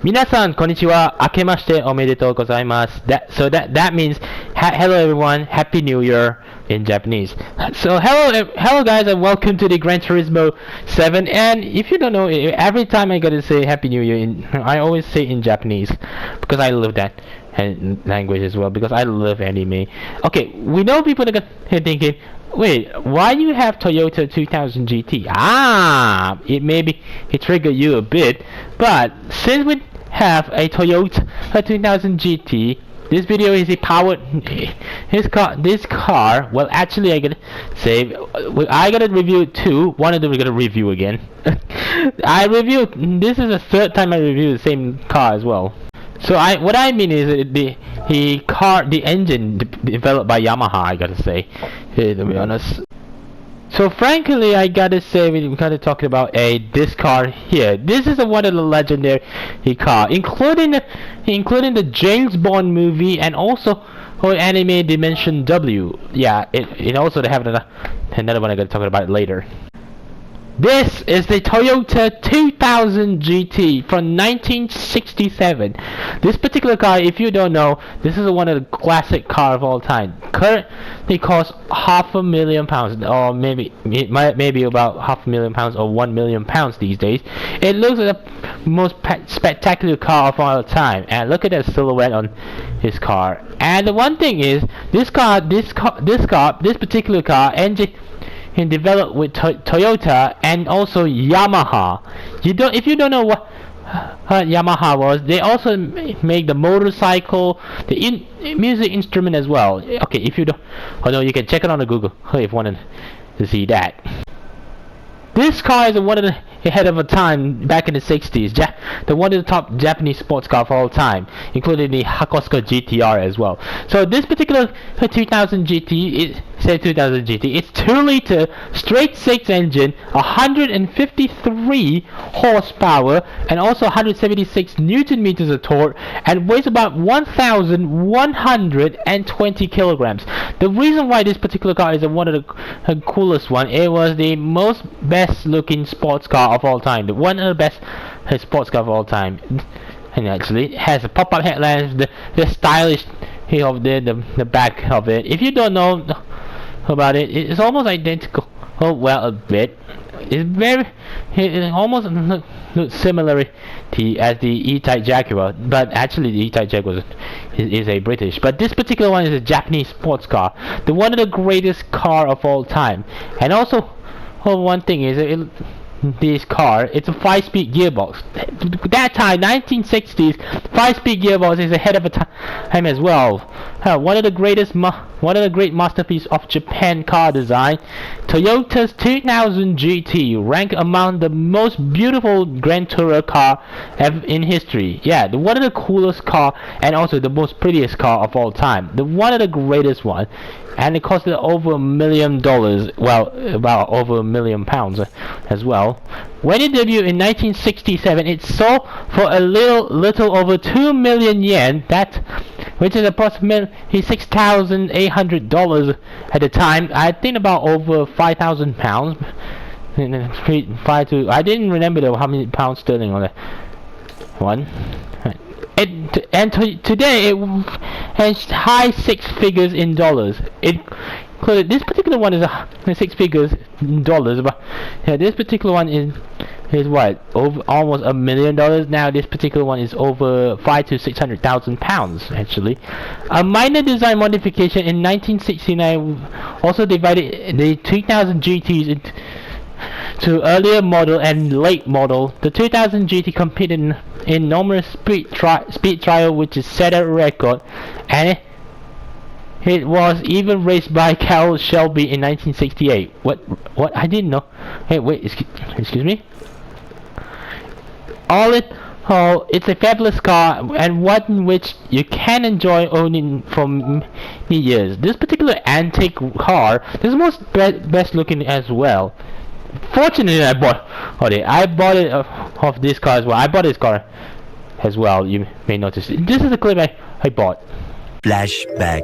Minasan, konnichiwa, akemashite omedetou gozaimasu. That means hello everyone, happy new year in Japanese. So hello guys, and welcome to the Gran Turismo 7. And if you don't know, every time I gotta say happy new year, I always say in Japanese because I love that and language as well, because I love anime. Okay, we know people are thinking, wait, why do you have Toyota 2000 GT? It triggered you a bit, but since we have a Toyota 2000 GT, this video is this car. Well, actually, I gotta say, I gotta review two. One of them we're gonna review again. This is the third time I review the same car as well. So what I mean is the engine developed by Yamaha, I gotta say, to be honest. So frankly, I gotta say, we're kind of talking about this car here. This is one of the legendary car, including the James Bond movie and also anime Dimension W. Yeah, it also they have another one. I gotta talk about it later. This is the Toyota 2000 GT from 1967. This particular car, if you don't know, this is one of the classic cars of all time. Currently costs £500,000, or maybe about £500,000 or £1,000,000 these days. It looks like the most spectacular car of all time. And look at that silhouette on his car. And the one thing is, this particular car engine developed with Toyota and also Yamaha. If you don't know what Yamaha was, they also make the motorcycle, the music instrument as well. Okay, if you don't, no, you can check it on the Google if you want to see that. This car is one of the ahead of a time back in the 60s. One of the top Japanese sports car of all time, including the Hakosuka GTR as well. So this particular 2000 GT, it's 2-liter straight 6 engine, 153 horsepower, and also 176 Newton meters of torque, and weighs about 1,120 kilograms. The reason why this particular car is one of the coolest one, it was the best looking sports car of all time, one of the best sports car of all time. And actually it has a pop-up headlamps, the stylish here of the back of it. If you don't know about it, it's almost identical. Oh well, a bit. It almost looks similar as the E-Type Jaguar, but actually the E-Type Jaguar is a British. But this particular one is a Japanese sports car, one of the greatest car of all time. And also, one thing is, this car, it's a 5-speed gearbox. That time, 1960s, 5-speed gearbox is ahead of a time as well. One of the great masterpieces of Japan car design. Toyota's 2000 GT ranked among the most beautiful Grand Tourer car in history. Yeah, one of the coolest car and also the most prettiest car of all time. One of the greatest one. And it costed over $1 million. Well, about over £1,000,000 as well. When it debuted in 1967, it sold for a little over 2 million yen. Which is approximately $6,800 at the time. I think about over £5,000. I didn't remember how many pounds sterling on that one. Today it has high 6 figures in dollars. This particular one is 6 figures in dollars, but yeah, this particular one is what, over almost $1 million now. This particular one is over £500,000 to £600,000 actually. A minor design modification in 1969 also divided the 2000 GTs into earlier model and late model. The 2000 GT competed in numerous speed trial, which is set a record, and it was even raced by Carroll Shelby in 1968. What? I didn't know. Hey, wait, excuse me. All it's a fabulous car, and one which you can enjoy owning for many years. This particular antique car, this is most best looking as well. Fortunately, I bought it of this car as well. I bought this car as well. You may notice. This is the clip I bought. Flashback.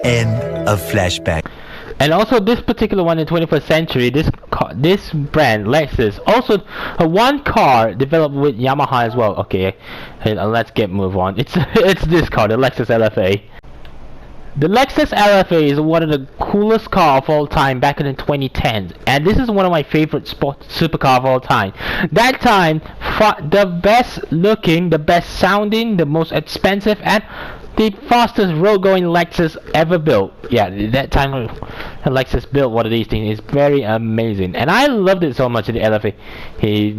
End of flashback. And also this particular one in 21st century, this brand Lexus, also one car developed with Yamaha as well. Okay, let's move on. It's this car, the Lexus LFA. The Lexus LFA is one of the coolest cars of all time back in the 2010s, and this is one of my favorite supercar of all time. That time, the best looking, the best sounding, the most expensive, and the fastest road-going Lexus ever built. Yeah, that time Lexus built one of these things. It's very amazing, and I loved it so much in the LFA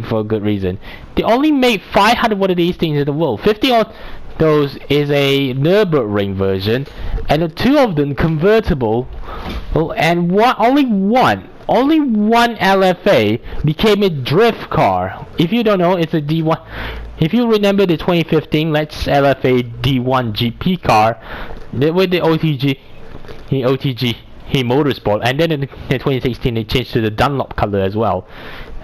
for a good reason. They only made 500 one of these things in the world. 50 of those is a Nürburgring version, and the 2 of them convertible, and only one LFA became a drift car. If you don't know, it's a D1. If you remember the 2015 Lexus LFA D1 GP car with the OTG Motorsport, and then in 2016 they changed to the Dunlop color as well.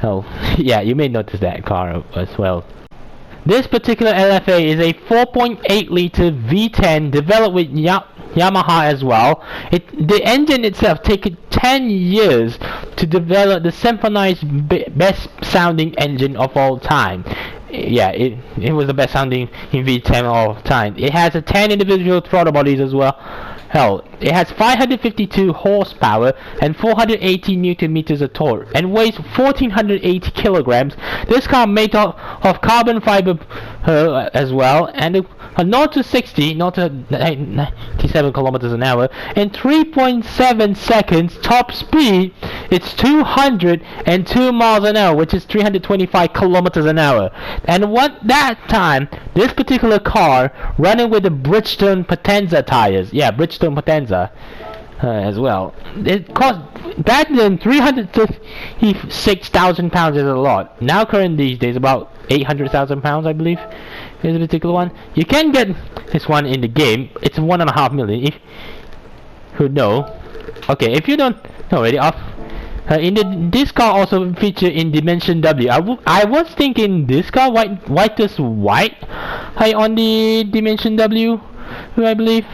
Oh, yeah, you may notice that car as well. This particular LFA is a 4.8 liter V10 developed with Yamaha as well. The engine itself taken 10 years to develop the symphonized best sounding engine of all time. Yeah, it was the best sounding in V10 of all time. It has a 10 individual throttle bodies as well. Hell, it has 552 horsepower and 480 newton meters of torque, and weighs 1480 kilograms. This car made of carbon fiber as well, and a 0 to 60, 0 to 97 kilometers an hour in 3.7 seconds. Top speed, it's 202 miles an hour, which is 325 kilometers an hour. And what that time, this particular car running with the Bridgestone Potenza tires. Yeah, Bridgestone Potenza as well. It cost back then 336,000 pounds is a lot. Now current these days about 800,000 pounds, I believe. This particular one. You can get this one in the game. It's 1.5 million. If who know? Okay, if you don't know already, this car also featured in Dimension W. I was thinking this car whitest white on the Dimension W, I believe.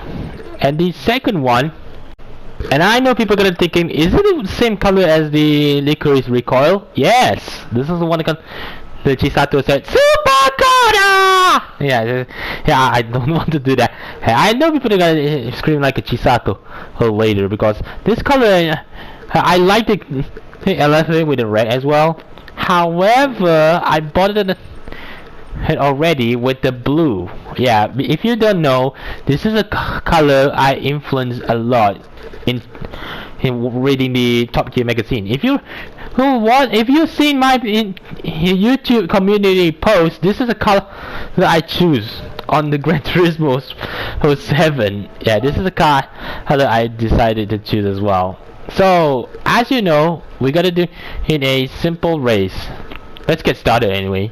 And the second one, and I know people are gonna thinking, is it the same color as the Licorice Recoil? Yes, this is the one that the Chisato said supercar. Yeah, I don't want to do that. I know people are gonna scream like a Chisato later, because this color, I like the LFA with the red as well. However, I bought it already with the blue. Yeah, if you don't know, this is a color I influenced a lot in reading the Top Gear magazine. If you've seen my YouTube community post, this is a color that I choose on the Gran Turismo 7. Yeah, this is a color I decided to choose as well. So, as you know, we gotta do in a simple race. Let's get started anyway.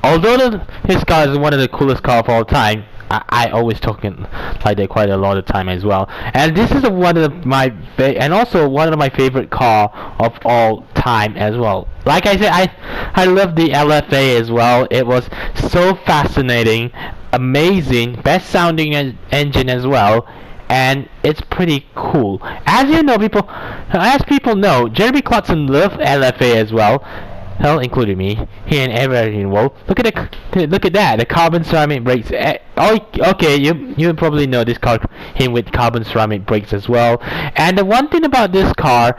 Although his car is one of the coolest cars of all time, I always talking like that quite a lot of time as well. And this is one of my and also one of my favorite car of all time as well. Like I said, I love the LFA as well. It was so fascinating, amazing, best sounding engine as well. And it's pretty cool. As you know, as people know, Jeremy Clarkson loved LFA as well. Hell, including me, here and everywhere in the world. Look at that, the carbon ceramic brakes. Okay, you probably know this car came with carbon ceramic brakes as well. And the one thing about this car,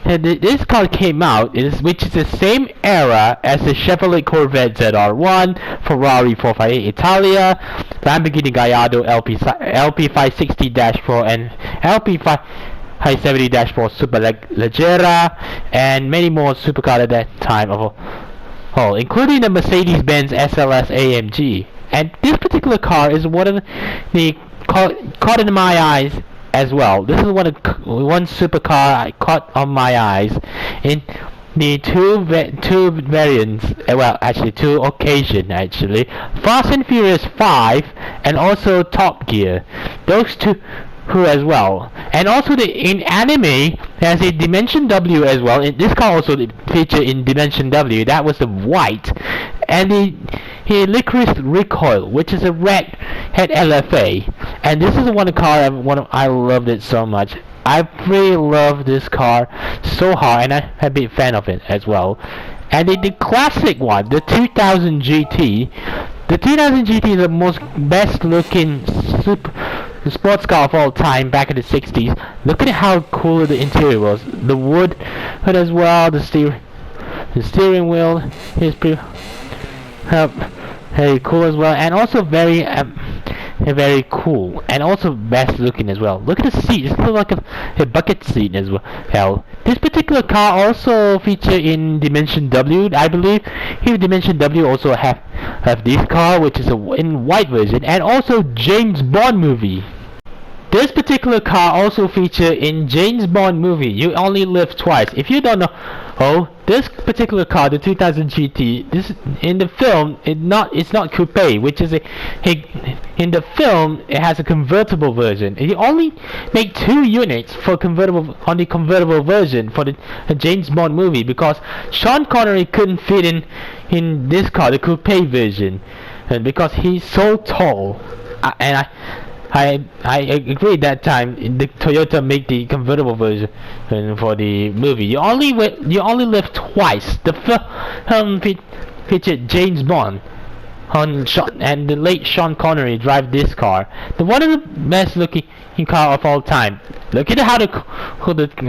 this car came out, which is the same era as the Chevrolet Corvette ZR1, Ferrari 458 Italia, Lamborghini Gallardo LP560-4, and LP570-4 Super Leggera, and many more supercars at that time of all, including the Mercedes-Benz SLS AMG. And this particular car is one of the caught in my eyes as well. This is one supercar I caught on my eyes in the two variants. Well, actually two occasions actually. Fast and Furious 5 and also Top Gear. Those two as well. And also in anime there's a Dimension W as well. This car also featured in Dimension W. That was the white. And the Licorice Recoil, which is a red head LFA. And this is one car I loved it so much. I really love this car so hard, and I'm a big fan of it as well. And the classic one, the 2000 GT. The 2000 GT is the most best looking sports car of all time back in the 60s. Look at how cool the interior was. The wood hood as well, the steering wheel is pretty very cool as well, and also very cool, and also best looking as well. Look at the seat, it's like a bucket seat as well. This particular car also featured in Dimension W, I believe. Here Dimension W also have this car, which is in white version, and also James Bond movie. This particular car also featured in James Bond movie, You Only Live Twice. If you don't know, this particular car, the 2000 GT, this in the film, it's not coupe, which is in the film it has a convertible version. He only made 2 units for on the convertible version for the James Bond movie, because Sean Connery couldn't fit in this car, the coupe version, and because he's so tall. I agree that time the Toyota made the convertible version for the movie. You only live twice. The film featured James Bond and the late Sean Connery drive this car. One of the best looking car of all time. Look at how the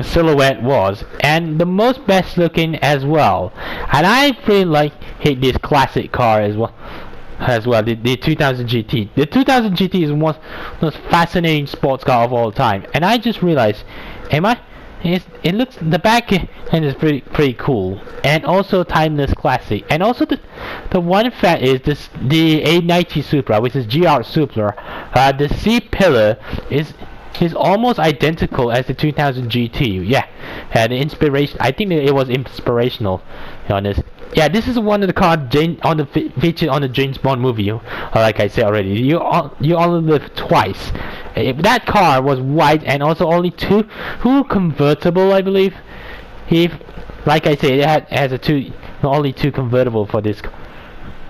silhouette was, and the most best looking as well. And I really hate this classic car as well. The 2000 GT. The 2000 GT is one of the most fascinating sports car of all time. And I just realized, it looks, the back end is pretty cool, and also timeless classic. And also the one fact is the A90 Supra, which is GR Supra. The C pillar is almost identical as the 2000 GT. Yeah, and inspiration. I think it was inspirational on this. Yeah, this is one of the cars featured on the James Bond movie. Like I said already, you only live twice. That car was white, and also only two convertible, I believe. Like I said, it has only 2 convertible for this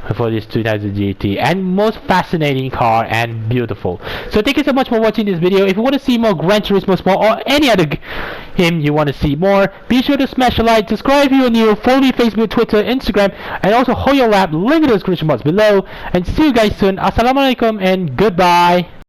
2000 GT, and most fascinating car and beautiful. So thank you so much for watching this video. If you want to see more Gran Turismo Sport or any other game you want to see more, be sure to smash a like, subscribe if you're new, follow me Facebook, Twitter, Instagram, and also hold your lap, link in the description box below. And see you guys soon. Assalamualaikum and goodbye.